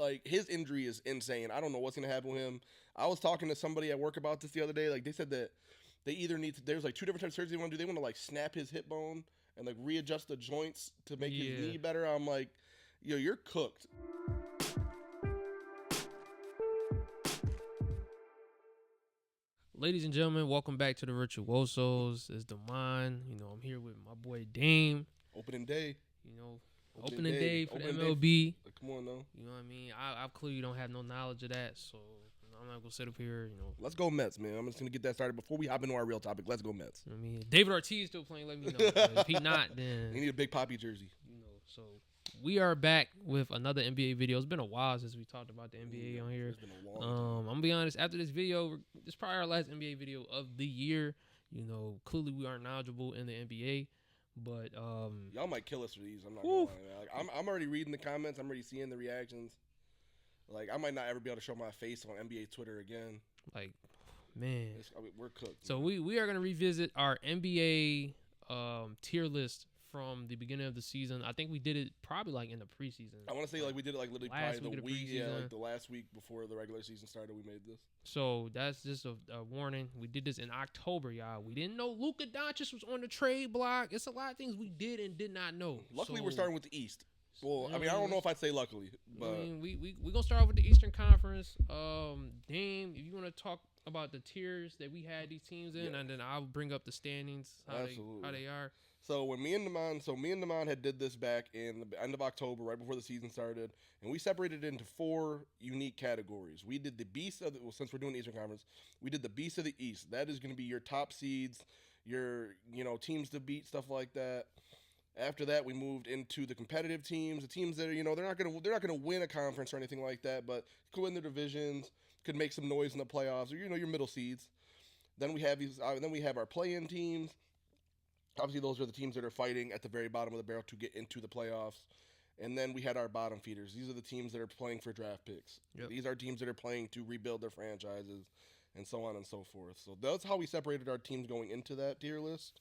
like his injury is insane. I don't know what's gonna happen with him. I was talking to somebody at work about this the other day. Like they said that they either need to. There's like 2 different types of surgery they want to do. They want to like snap his hip bone and like readjust the joints to make his knee better. I'm like, yo, you're cooked. Ladies and gentlemen, welcome back to the 𝗥𝗚𝗧𝗛𝗚. It's Damon. You know, I'm here with my boy Dame. Opening day. You know, opening day for the MLB. Come on, though. You know what I mean? I clearly don't have no knowledge of that, so I'm not gonna sit up here. You know, let's go Mets, man. I'm just gonna get that started before we hop into our real topic. Let's go Mets. I mean, David Ortiz still playing. Let me know. If he not, then he need a big Poppy jersey. You know, so. We are back with another NBA video. It's been a while since we talked about the NBA on here. It's been a long time. I'm gonna be honest. After this video, this is probably our last NBA video of the year. You know, clearly we aren't knowledgeable in the NBA, but y'all might kill us for these. I'm not gonna lie. Like, I'm already reading the comments. I'm already seeing the reactions. Like I might not ever be able to show my face on NBA Twitter again. Like, man, we're cooked. So we are gonna revisit our NBA tier list from the beginning of the season. I think we did it probably like in the preseason. I want to say like we did it like literally probably the week, like the last week before the regular season started. We made this. So that's just a warning. We did this in October, y'all. We didn't know Luka Doncic was on the trade block. It's a lot of things we did and did not know. Luckily, we're starting with the East. Well, I mean, I don't know if I'd say luckily, but I mean, we gonna start off with the Eastern Conference. Dame, if you want to talk about the tiers that we had these teams in, and then I'll bring up the standings, how they are. So when me and Damon had did this back in the end of October, right before the season started, and we separated it into 4 unique categories. We did the Beast of the, since we're doing the Eastern Conference, we did the Beast of the East. That is going to be your top seeds, your teams to beat, stuff like that. After that, we moved into the competitive teams, the teams that are, they're not gonna win a conference or anything like that, but could win their divisions, could make some noise in the playoffs, or your middle seeds. Then we have our play-in teams. Obviously, those are the teams that are fighting at the very bottom of the barrel to get into the playoffs. And then we had our bottom feeders. These are the teams that are playing for draft picks. Yep. These are teams that are playing to rebuild their franchises and so on and so forth. So that's how we separated our teams going into that tier list.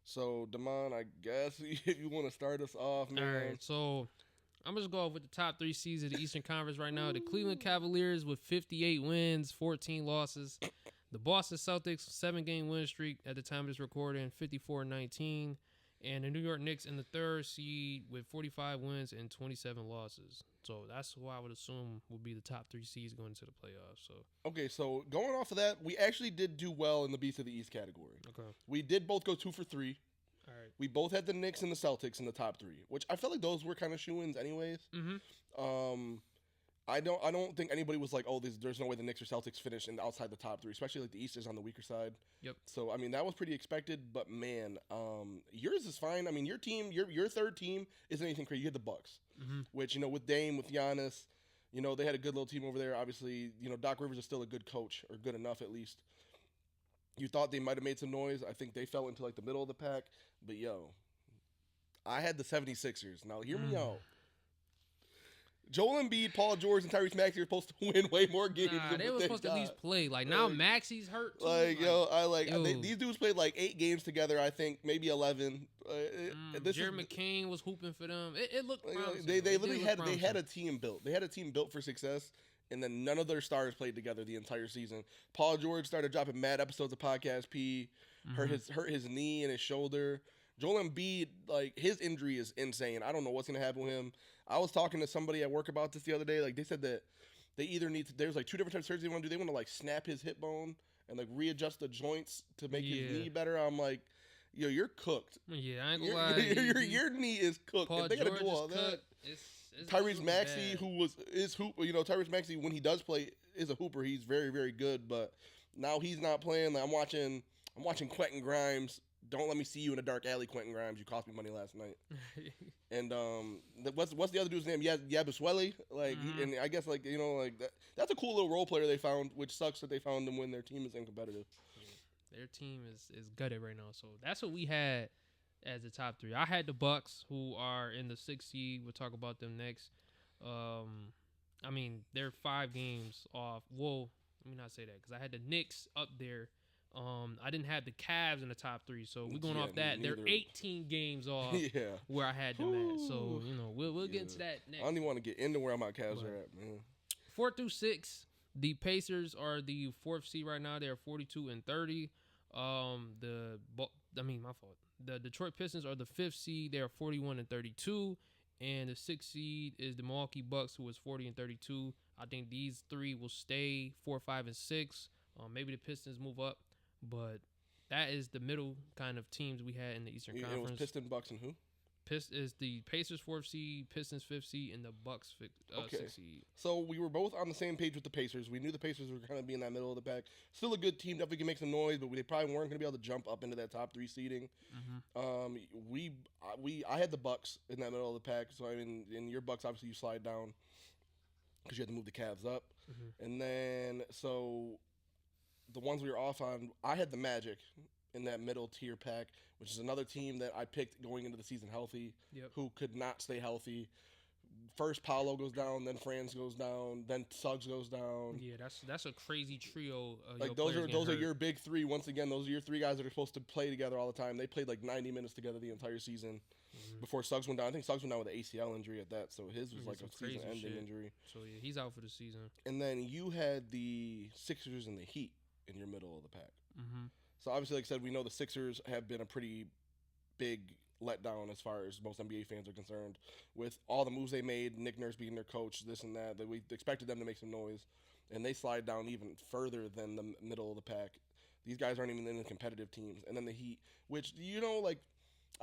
So, Damon, I guess if you want to start us off, man. All right, so I'm just going to go with the top 3 seeds of the Eastern Conference right now. The Cleveland Cavaliers with 58 wins, 14 losses. The Boston Celtics, 7-game win streak at the time of this recording, 54-19. And the New York Knicks in the 3rd seed with 45 wins and 27 losses. So that's who I would assume would be the top 3 seeds going into the playoffs. So okay, so going off of that, we actually did do well in the Beast of the East category. Okay. We did both go 2 for 3. All right. We both had the Knicks and the Celtics in the top 3, which I felt like those were kind of shoo-ins anyways. Mm-hmm. I don't think anybody was like, oh, there's no way the Knicks or Celtics finish outside the top 3, especially like the East is on the weaker side. Yep. So I mean that was pretty expected, but man, yours is fine. I mean your team, your third team isn't anything crazy. You had the Bucks, which with Dame, with Giannis, they had a good little team over there. Obviously, Doc Rivers is still a good coach, or good enough at least. You thought they might have made some noise. I think they fell into like the middle of the pack, but I had the 76ers. Now hear me out. Joel Embiid, Paul George, and Tyrese Maxey are supposed to win way more games. Nah, they were supposed to at least play. Like now, Maxey's hurt too. These dudes played like 8 games together. I think maybe 11. Jared McCain was hooping for them. It looked promising. They literally had a team built. They had a team built for success, and then none of their stars played together the entire season. Paul George started dropping mad episodes of Podcast P. Hurt his knee and his shoulder. Joel Embiid, like, his injury is insane. I don't know what's going to happen with him. I was talking to somebody at work about this the other day. Like, they said that they either need to, there's like 2 different types of surgery they want to do. They want to like snap his hip bone and like readjust the joints to make his knee better. I'm like, yo, you're cooked. Yeah, I ain't gonna lie. Your knee is cooked. Paul if they got to do all that. Tyrese Maxey, Tyrese Maxey, when he does play, is a hooper. He's very, very good. But now he's not playing. Like, I'm watching Quentin Grimes. Don't let me see you in a dark alley, Quentin Grimes. You cost me money last night. And what's the other dude's name? 𝗵𝗚𝗫𝘁. Like, and I guess like that's a cool little role player they found. Which sucks that they found him when their team is uncompetitive. Yeah, their team is gutted right now. So that's what we had as the top 3. I had the Bucks, who are in the 6th seed. We'll talk about them next. I mean, they're 5 games off. Well, let me not say that because I had the Knicks up there I didn't have the Cavs in the top 3, so we're going off that. neither. They're 18 games off Yeah. where I had them at. So, you know, we'll get into that next. I don't even want to get into where my Cavs are at, man. 4 through 6, the Pacers are the 4th seed right now. They're 42-30. My fault. The Detroit Pistons are the 5th seed. They are 41-32. And the 6th seed is the Milwaukee Bucks, who is 40-32. I think these 3 will stay 4, 5, and 6. Maybe the Pistons move up, but that is the middle kind of teams we had in the Eastern Conference. It was Pistons, Bucks, and who? Is the Pacers 4th seed, Pistons 5th seed, and the Bucks 6th seed. So we were both on the same page with the Pacers. We knew the Pacers were going to be in that middle of the pack. Still a good team, definitely can make some noise, but they probably weren't going to be able to jump up into that top 3 seeding. I had the Bucks in that middle of the pack. So I mean, in your Bucks, obviously you slide down because you had to move the Cavs up, and then so the ones we were off on, I had the Magic in that middle tier pack, which is another team that I picked going into the season healthy, who could not stay healthy. First Paolo goes down, then Franz goes down, then Suggs goes down. Yeah, that's a crazy trio. Like those are your big 3. Once again, those are your 3 guys that are supposed to play together all the time. They played like 90 minutes together the entire season before Suggs went down. I think Suggs went down with an ACL injury at that, so his was like a season-ending injury. So yeah, he's out for the season. And then you had the Sixers and the Heat in your middle of the pack. So obviously, like I said, we know the Sixers have been a pretty big letdown as far as most NBA fans are concerned. With all the moves they made, Nick Nurse being their coach, this and that we expected them to make some noise, and they slide down even further than the middle of the pack. These guys aren't even in the competitive teams. And then the Heat, which, you know, like,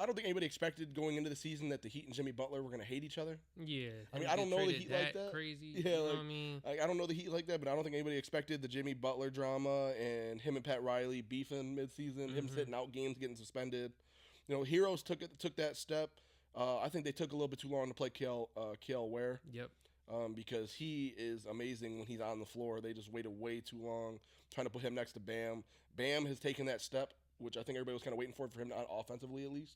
I don't think anybody expected going into the season that the Heat and Jimmy Butler were going to hate each other. Yeah. I mean, I don't know the Heat like that. Crazy. Yeah, you know like, what I mean? I don't know the Heat like that, but I don't think anybody expected the Jimmy Butler drama and him and Pat Riley beefing midseason, him sitting out games, getting suspended. You know, Heroes took that step. I think they took a little bit too long to play 𝗘𝗚𝗚. Yep. Because he is amazing when he's on the floor. They just waited way too long trying to put him next to Bam. Bam has taken that step, which I think everybody was kind of waiting for him, not offensively at least.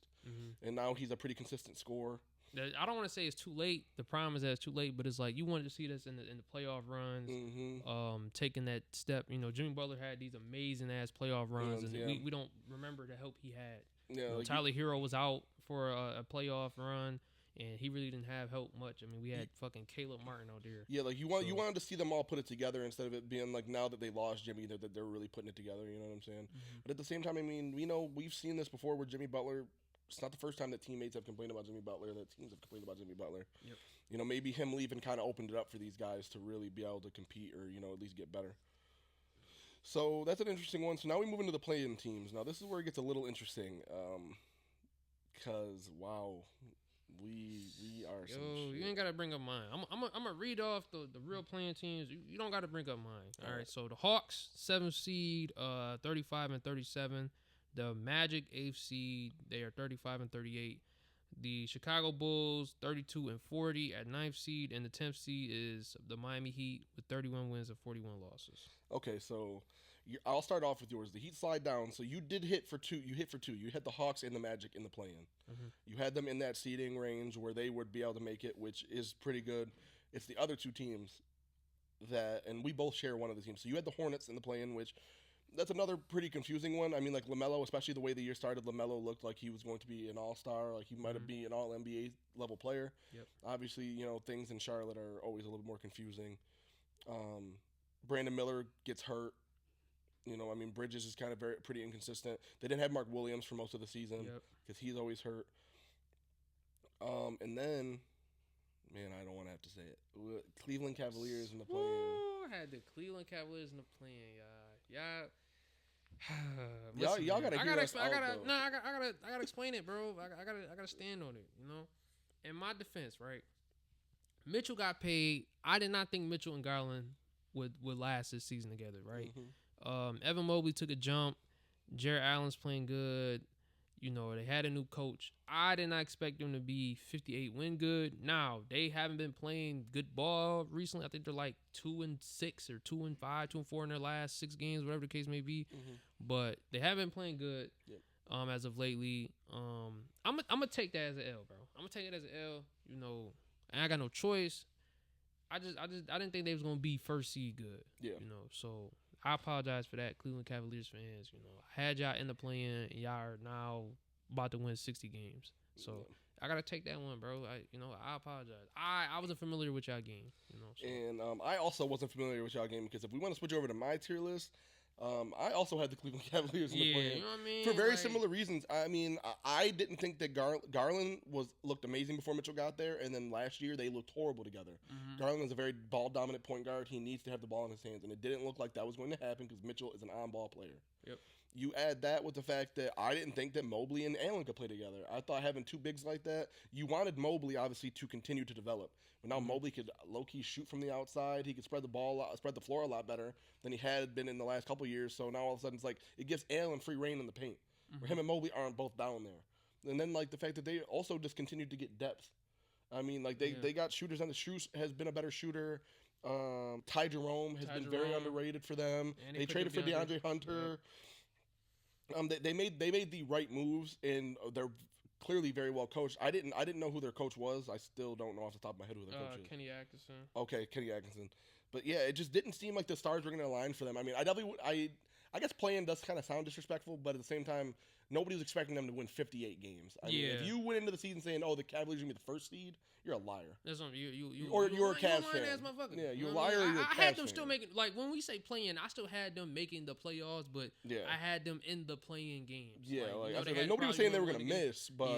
And now he's a pretty consistent scorer. I don't want to say it's too late. The problem is that it's too late, but it's like you wanted to see this in the playoff runs, taking that step. You know, Jimmy Butler had these amazing ass playoff runs, and we don't remember the help he had. Yeah, you know, like Tyler Hero was out for a playoff run, and he really didn't have help much. I mean, we had fucking Caleb Martin out there. Yeah, like you wanted to see them all put it together instead of it being like now that they lost Jimmy, that they're really putting it together. You know what I'm saying? But at the same time, I mean, we've seen this before where Jimmy Butler. It's not the first time that teammates have complained about Jimmy Butler, that teams have complained about Jimmy Butler. Yep. You know, maybe him leaving kind of opened it up for these guys to really be able to compete or, you know, at least get better. So that's an interesting one. So now we move into the play-in teams. Now this is where it gets a little interesting. Because, wow, we are some shit. You ain't got to bring up mine. I'm going to read off the real play-in teams. You don't got to bring up mine. All right, so the Hawks, 7th seed, 35-37. The Magic, 8th seed, they are 35-38. The Chicago Bulls, 32-40 at 9th seed, and the 10th seed is the Miami Heat with 31 wins and 41 losses. Okay, so I'll start off with yours. The Heat slide down, so you did hit for 2. You hit for 2. You had the Hawks and the Magic in the play-in. You had them in that seeding range where they would be able to make it, which is pretty good. It's the other 2 teams and we both share one of the teams. So you had the Hornets in the play-in, which that's another pretty confusing one. I mean, like LaMelo, especially the way the year started, LaMelo looked like he was going to be an all-star, like he might have been an all-NBA level player. Yep. Obviously, you know, things in Charlotte are always a little more confusing. Brandon Miller gets hurt. You know, I mean, Bridges is kind of pretty inconsistent. They didn't have Mark Williams for most of the season because he's always hurt. And then, man, I don't want to have to say it. Cleveland Cavaliers in the play-in. I had the Cleveland Cavaliers in the play-in, y'all. Y'all gotta hear us out, though. I gotta explain it, bro. I gotta stand on it, you know. In my defense, right? Mitchell got paid. I did not think Mitchell and Garland would last this season together, right? Evan Mobley took a jump. Jared Allen's playing good. You know, they had a new coach. I did not expect them to be 58 win good. Now, they haven't been playing good ball recently. I think they're like 2-6 or 2-5, 2-4 in their last 6 games, whatever the case may be. But they haven't been playing good as of lately. I'm gonna take that as an L, bro. I'm gonna take it as an L. You know, and I got no choice. I didn't think they was gonna be first seed good. Yeah. You know, so I apologize for that, Cleveland Cavaliers fans. You know, I had y'all in the play-in, and y'all are now about to win 60 games. So I gotta take that one, bro. I apologize. I wasn't familiar with y'all game. You know, so. And I also wasn't familiar with y'all game because if we want to switch over to my tier list, I also had the Cleveland Cavaliers in the play-in. You know what I mean? For very similar reasons. I mean, I didn't think that Garland looked amazing before Mitchell got there, and then last year they looked horrible together. Garland is a very ball-dominant point guard. He needs to have the ball in his hands, and it didn't look like that was going to happen because Mitchell is an on-ball player. Yep. You add that with the fact that I didn't think that Mobley and Allen could play together. I thought having two bigs like that, you wanted Mobley, obviously, to continue to develop. But now Mobley could low-key shoot from the outside. He could spread the floor a lot better than he had been in the last couple of years. So now all of a sudden it's like it gives Allen free reign in the paint. Where him and Mobley aren't both down there. And then like the fact that they also just continued to get depth. I mean, like they got shooters on the shoes has been a better shooter. Ty Jerome has been very underrated for them. They traded for DeAndre Hunter. Yeah. They made the right moves, and they're clearly very well coached. I didn't know who their coach was. I still don't know off the top of my head who their coach is. Kenny Atkinson. Okay, Kenny Atkinson. But yeah, it just didn't seem like the stars were going to align for them. I mean, I guess playing does kind of sound disrespectful, but at the same time, nobody was expecting them to win 58 games. I mean, if you went into the season saying, "Oh, the Cavaliers are going to be the first seed," you're a liar. That's something you're a Cavs fan. Yeah, you're a liar. I had them still making, like, when we say playing, I still had them making the playoffs, but I had them in the playing games. Yeah, nobody was saying they were going to miss, but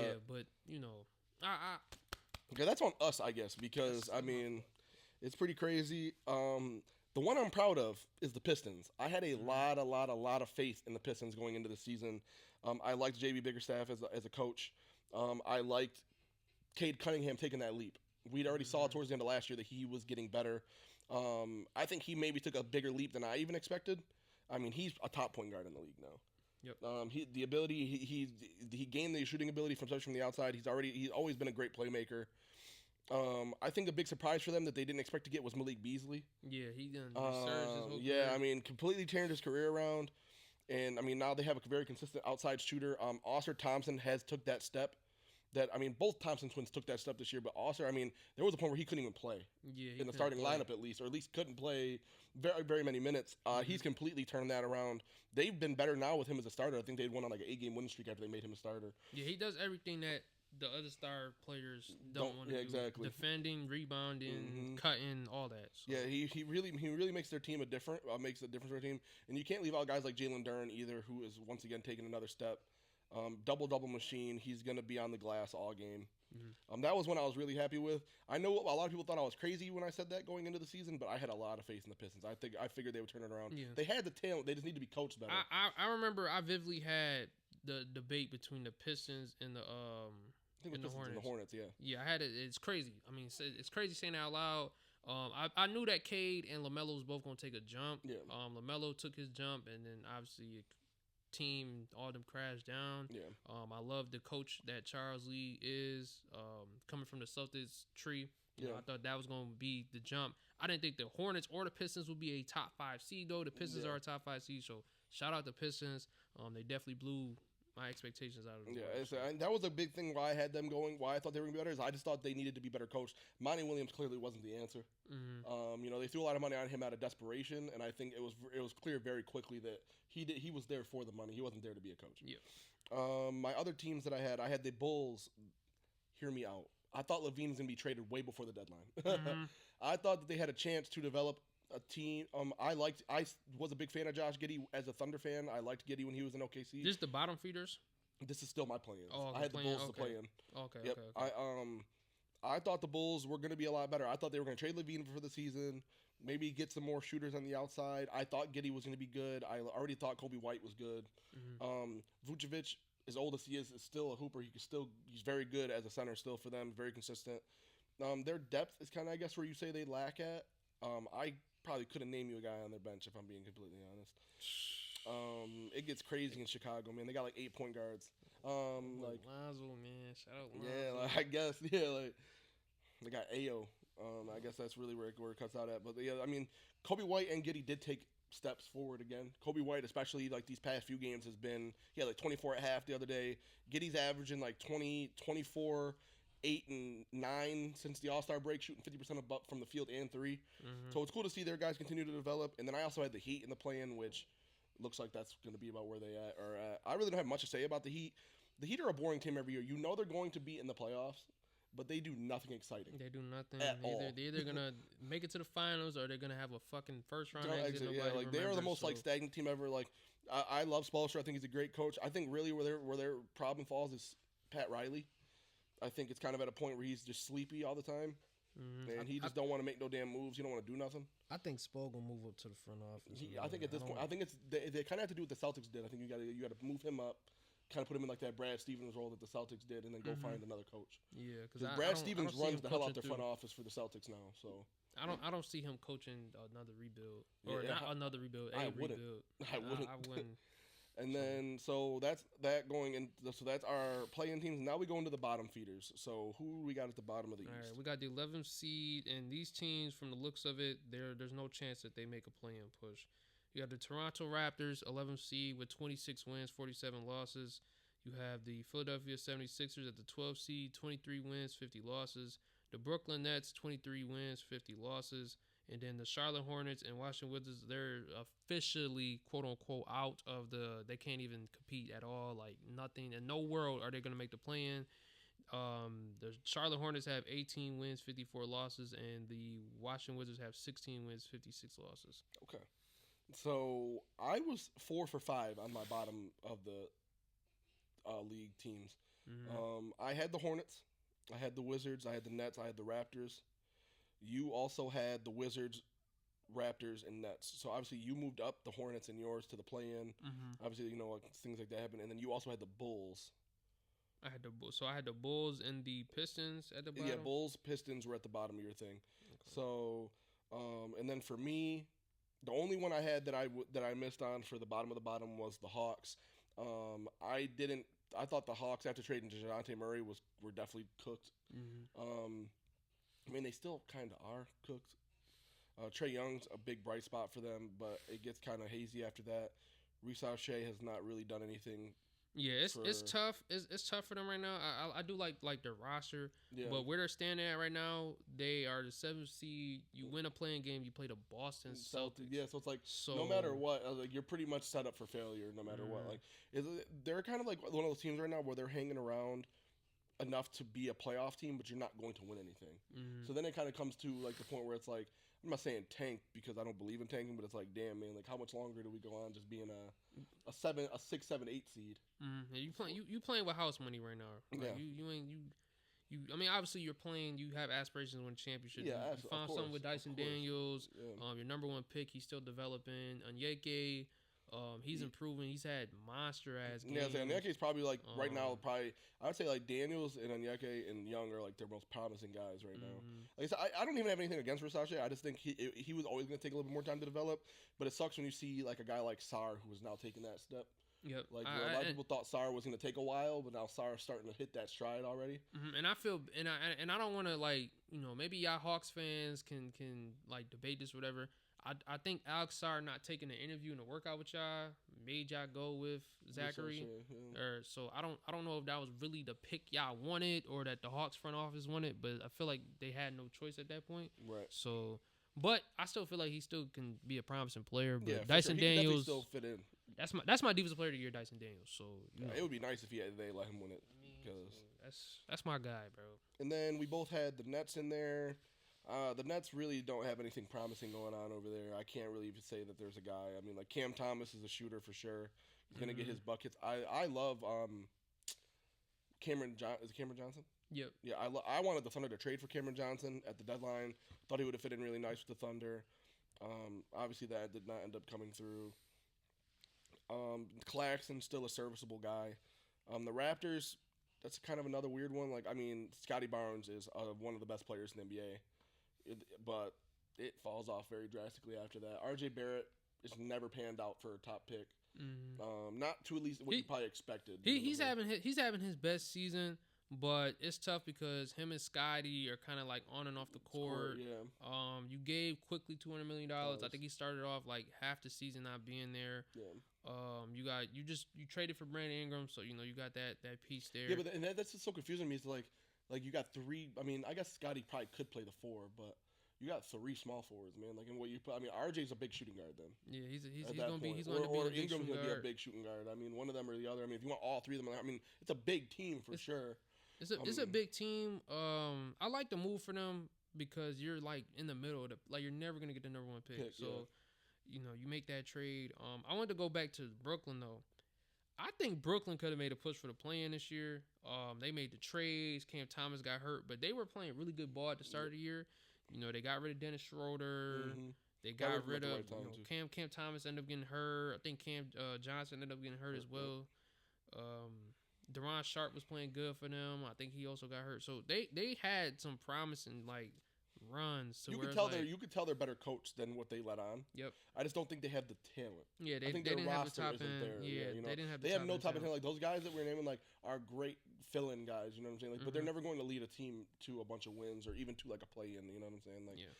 okay, that's on us, I guess, because I mean, it's pretty crazy. The one I'm proud of is the Pistons. I had a lot of faith in the Pistons going into the season. I liked J.B. Bickerstaff as a coach. I liked Cade Cunningham taking that leap. We'd already saw towards the end of last year that he was getting better. I think he maybe took a bigger leap than I even expected. I mean, he's a top point guard in the league now. Yep. He gained the shooting ability from the outside. He's always been a great playmaker. I think a big surprise for them that they didn't expect to get was Malik Beasley. Yeah, he done resurged his whole yeah, career. I mean, completely turned his career around. And, I mean, now they have a very consistent outside shooter. Ausar Thompson has took that step. Both Thompson twins took that step this year. But Ausar, I mean, there was a point where he couldn't even play in the starting lineup at least, or at least couldn't play very, very many minutes. He's completely turned that around. They've been better now with him as a starter. I think they'd won on like an 8-game winning streak after they made him a starter. Yeah, he does everything that the other star players don't want to do. Exactly. Defending, rebounding, cutting, all that. So. Yeah, he really makes their team makes a difference for their team. And you can't leave out guys like Jalen Duren either, who is once again taking another step. Double machine. He's going to be on the glass all game. That was one I was really happy with. I know a lot of people thought I was crazy when I said that going into the season, but I had a lot of faith in the Pistons. I figured they would turn it around. Yeah. They had the talent. They just need to be coached better. I remember I vividly had the debate between the Pistons and the the Hornets, yeah. Yeah, I had it. It's crazy. I mean, it's crazy saying it out loud. I knew that Cade and LaMelo was both going to take a jump. Yeah. LaMelo took his jump, and then obviously team, all them crashed down. Yeah. I love the coach that Charles Lee is, coming from the Celtics tree. You know, I thought that was going to be the jump. I didn't think the Hornets or the Pistons would be a top 5 seed, though. The Pistons are a top 5 seed, so shout out to Pistons. They definitely blew my expectations out of them. Yeah, and that was a big thing why I had them going, why I thought they were going to be better, is I just thought they needed to be better coached. Monty Williams clearly wasn't the answer. They threw a lot of money on him out of desperation, and I think it was clear very quickly that he was there for the money. He wasn't there to be a coach. Yeah. My other teams that I had the Bulls. Hear me out. I thought Levine was going to be traded way before the deadline. I thought that they had a chance to develop a team. I was a big fan of Josh Giddey as a Thunder fan. I liked Giddey when he was in OKC. This the bottom feeders? This is still my play-in. Oh, okay, I had the Bulls to play in. Okay, yep. Okay. I thought the Bulls were going to be a lot better. I thought they were going to trade Levine for the season, maybe get some more shooters on the outside. I thought Giddey was going to be good. I already thought Kobe White was good. Vucevic, as old as he is still a hooper. He's very good as a center still for them, very consistent. Their depth is kind of, I guess, where you say they lack at. I probably couldn't name you a guy on their bench if I'm being completely honest. It gets crazy in Chicago, man. They got like 8 point guards. Lonzo, man, shout out Lonzo. Yeah, I guess, they got Ayo. I guess that's really where it cuts out at. But yeah, I mean, Kobe White and Giddey did take steps forward again. Kobe White, especially like these past few games, has been like 24 at half the other day. Giddey's averaging like 20, 24, 8 and 9 since the All-Star break, shooting 50% from the field and 3. So it's cool to see their guys continue to develop. And then I also had the Heat in the play-in, which looks like that's going to be about where they are at. I really don't have much to say about the Heat. The Heat are a boring team every year. You know they're going to be in the playoffs, but they do nothing exciting. They do nothing. At all. They're either going to make it to the finals or they're going to have a fucking first-round exit. Like they are the most like stagnant team ever. Like I love Spoelstra. I think he's a great coach. I think really where their problem falls is Pat Riley. I think it's kind of at a point where he's just sleepy all the time, and he just don't want to make no damn moves. He don't want to do nothing. I think Spo gonna move up to the front office. I think at this point, I think it's they kind of have to do what the Celtics did. I think you got to move him up, kind of put him in like that Brad Stevens role that the Celtics did, and then go find another coach. Yeah, because Brad Stevens runs the hell out their front office for the Celtics now. So I don't see him coaching another rebuild or not another rebuild. I wouldn't. And then so that's that going in. So that's our play-in teams. Now we go into the bottom feeders. So who we got at the bottom of the East? All right, we got the 11th seed, and these teams, from the looks of it, there's no chance that they make a play-in push. You got the Toronto Raptors, 11th seed with 26 wins, 47 losses. You have the Philadelphia 76ers at the 12th seed, 23 wins, 50 losses. The Brooklyn Nets, 23 wins, 50 losses. And then the Charlotte Hornets and Washington Wizards, they're officially, quote-unquote, out of they can't even compete at all. Like, nothing. In no world are they going to make the play-in. The Charlotte Hornets have 18 wins, 54 losses. And the Washington Wizards have 16 wins, 56 losses. Okay. So I was 4 for 5 on my bottom of the league teams. I had the Hornets. I had the Wizards. I had the Nets. I had the Raptors. You also had the Wizards, Raptors, and Nets. So obviously you moved up the Hornets and yours to the play-in. Obviously, you know, like things like that happen. And then you also had the Bulls. I had the Bulls and the Pistons at the bottom. Yeah, Bulls, Pistons were at the bottom of your thing. Okay. So, and then for me, the only one I had that I missed on for the bottom of the bottom was the Hawks. I thought the Hawks, after trading DeJounte Murray, were definitely cooked. I mean, they still kind of are cooked. Trae Young's a big bright spot for them, but it gets kind of hazy after that. 𝙗𝗏 has not really done anything. Yeah, it's tough. It's tough for them right now. I do like their roster, but where they're standing at right now, they are the 7th seed. You win a playing game, you play the Boston Celtics. Yeah, so it's like no matter what, like you're pretty much set up for failure no matter what. Like they're kind of like one of those teams right now where they're hanging around enough to be a playoff team, but you're not going to win anything. So then it kind of comes to like the point where it's like, I'm not saying tank because I don't believe in tanking, but it's like, damn man, like how much longer do we go on just being a 6, 7, 8 seed? Yeah, you playing with house money right now. Like, you. I mean, obviously you're playing. You have aspirations to win a championship. Yeah, you found something with Dyson Daniels. Your number 1 pick. He's still developing. 𝗏𝗏𝗏. He's improving. He's had monster ass games. Yeah, 𝗏𝗏𝗏's probably like right now. I would say like Daniels and 𝗏𝗏𝗏 and Young are like their most promising guys right now. Like I said, I don't even have anything against 𝗏𝗏𝗏. I just think he was always going to take a little bit more time to develop. But it sucks when you see like a guy like Sarr who is now taking that step. Yep. Like a lot of people thought Sarr was going to take a while, but now Sarr's starting to hit that stride already. And I feel and I don't want to like maybe y'all Hawks fans can like debate this or whatever. I think Alex Sarr not taking an interview and a workout with y'all made y'all go with Zachary. So I don't know if that was really the pick y'all wanted or that the Hawks front office wanted, but I feel like they had no choice at that point. Right. So, but I still feel like he still can be a promising player. But yeah, Dyson sure. Daniels still fit in. That's my defensive player of the year, Dyson Daniels. So it would be nice if they let him win it. That's my guy, bro. And then we both had the Nets in there. The Nets really don't have anything promising going on over there. I can't really even say that there's a guy. I mean, like Cam Thomas is a shooter for sure. He's gonna get his buckets. I love Cameron. Is it Cameron Johnson? Yep. Yeah, I wanted the Thunder to trade for Cameron Johnson at the deadline. Thought he would have fit in really nice with the Thunder. Obviously that did not end up coming through. Claxton's still a serviceable guy. The Raptors, that's kind of another weird one. Like, I mean, Scotty Barnes is one of the best players in the NBA, but it falls off very drastically after that. R.J. Barrett is never panned out for a top pick. Not to at least what you probably expected. He's having his best season, but it's tough because him and Scotty are kind of like on and off the court. Yeah. You gave quickly $200 million. I think he started off like half the season not being there. Yeah. You traded for Brandon Ingram, so you got that piece there. Yeah, but that's just so confusing to me. It's like Like you got three. I mean, I guess Scotty probably could play the 4, but you got 3 small forwards, man. Like in what you put. I mean, RJ's a big shooting guard then. Yeah, he's At gonna that be point. he's gonna or be a big Ingram's shooting gonna be a guard. big shooting guard. I mean, one of them or the other. I mean, if you want all 3 of them, I mean, it's a big team for sure. It's a big team. I like the move for them because you're like in the middle of the, like you're never gonna get the number 1 pick. So, you know, you make that trade. I wanted to go back to Brooklyn though. I think Brooklyn could have made a push for the play-in this year. They made the trades. Cam Thomas got hurt, but they were playing really good ball at the start of the year. You know, they got rid of Dennis Schroeder. Mm-hmm. They got rid of right Cam Thomas ended up getting hurt. I think Cam Johnson ended up getting hurt as well. Deron Sharp was playing good for them. I think he also got hurt. So they had some promising like runs. To you where could tell like, you could tell they're better coached than what they let on. Yep. I just don't think they have the talent. Yeah, I think they their didn't have the roster top isn't end. there. Yeah, you know? they didn't have. They have no top end talent. talent. Like those guys that we're naming, like are great fill-in guys. You know what I'm saying? Like, but they're Mhm. never going to lead a team to a bunch of wins or even to like a play-in. You know what I'm saying? Like, Yeah.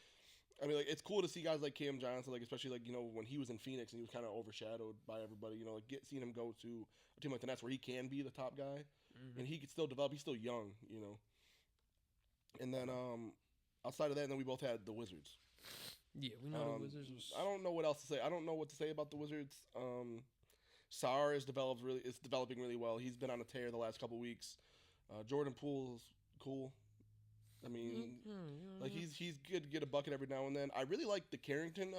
I mean, like it's cool to see guys like Cam Johnson, like especially like when he was in Phoenix and he was kind of overshadowed by everybody. You know, like seeing him go to a team like the Nets where he can be the top guy and he could still develop. He's still young, you know. And then outside of that, then we both had the Wizards. Yeah, we know the Wizards. I don't know what else to say. I don't know what to say about the Wizards. Sarr is developing really well. He's been on a tear the last couple weeks. Jordan Poole's cool. I mean, like he's good to get a bucket every now and then. I really like the Carrington,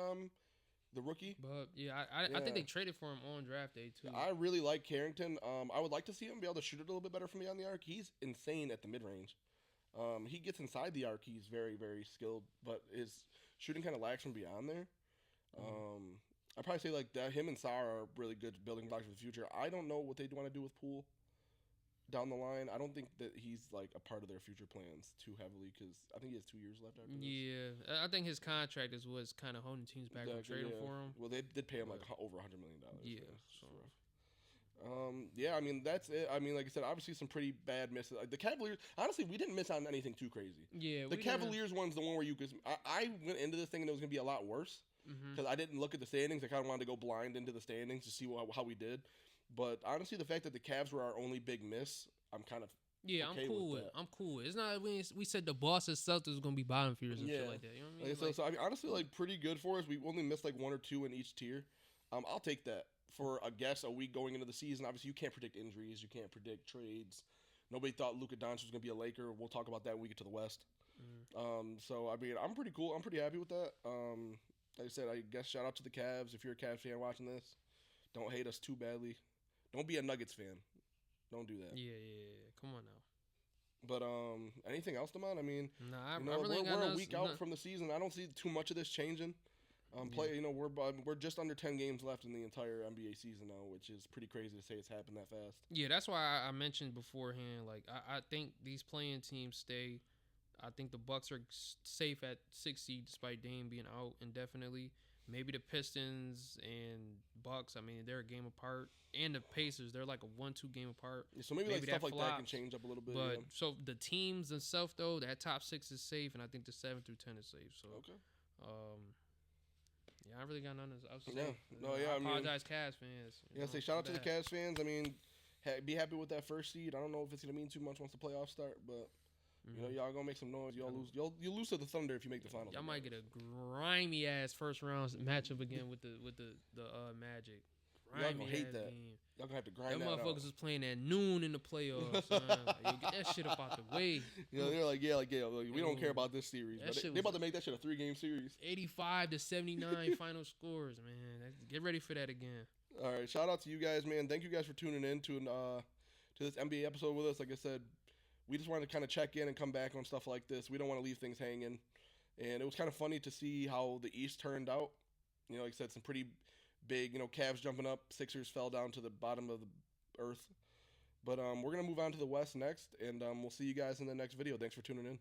the rookie. But yeah, I think they traded for him on draft day too. I really like Carrington. I would like to see him be able to shoot it a little bit better from beyond the arc. He's insane at the mid range. He gets inside the arc. He's very, very skilled, but his shooting kind of lacks from beyond there. I'd probably say like that. Him and Sarr are really good building blocks for the future. I don't know what they want to do with Poole down the line. I don't think that he's like a part of their future plans too heavily because I think he has 2 years left after this. Yeah, I think his contract is what's kind of holding teams back from trading for him. Well, they did pay him like over $100 million. Yeah, so. Yeah, I mean that's it. I mean, like I said, obviously some pretty bad misses. Like the Cavaliers, honestly, we didn't miss on anything too crazy. Yeah, the Cavaliers one's the one where you could. I went into this thinking it was gonna be a lot worse because I didn't look at the standings. I kind of wanted to go blind into the standings to see how we did. But honestly, the fact that the Cavs were our only big miss, I'm kind of I'm cool with. I'm cool with. It's not we said the Boston Celtics was gonna be bottom feeders and shit like that. You know what I mean? So I mean, honestly, like pretty good for us. We only missed like 1 or 2 in each tier. I'll take that for a week going into the season. Obviously, you can't predict injuries. You can't predict trades. Nobody thought Luka Doncic was gonna be a Laker. We'll talk about that when we get to the West. So I mean, I'm pretty cool. I'm pretty happy with that. Like I said, I guess shout out to the Cavs. If you're a Cavs fan watching this, don't hate us too badly. Don't be a Nuggets fan. Don't do that. Yeah. Come on now. But anything else, Damon? I mean, we're a week out from the season. I don't see too much of this changing. We're just under 10 games left in the entire NBA season now, which is pretty crazy to say it's happened that fast. Yeah, that's why I mentioned beforehand. Like I think these playing teams stay. I think the Bucks are safe at 6 seed despite Dame being out indefinitely. Maybe the Pistons and Bucks, I mean, they're a game apart. And the Pacers, they're like a 1-2 game apart. Yeah, so maybe like stuff like that can change up a little bit. But so the teams themselves, though, that top 6 is safe, and I think the 7 through 10 is safe. So okay. Yeah, I really got nothing else to say. I apologize, Cavs fans. Say shout out to the Cavs fans. I mean, be happy with that first seed. I don't know if it's gonna mean too much once the playoffs start, but y'all gonna make some noise. You'll lose to the Thunder if you make the finals. Y'all might get a grimy ass first round matchup again with the Magic. Y'all gonna hate that. Game. Y'all gonna have to grind that out. Them motherfuckers was playing at noon in the playoffs. Like, get that shit up out the way. They're like, we don't care about this series. But they about to make that shit a 3-game series. 85-79 final scores, man. Get ready for that again. All right, shout out to you guys, man. Thank you guys for tuning in to this NBA episode with us. Like I said, we just wanted to kind of check in and come back on stuff like this. We don't want to leave things hanging. And it was kind of funny to see how the East turned out. Like I said, some pretty big, Cavs jumping up. Sixers fell down to the bottom of the earth. But we're going to move on to the West next. And we'll see you guys in the next video. Thanks for tuning in.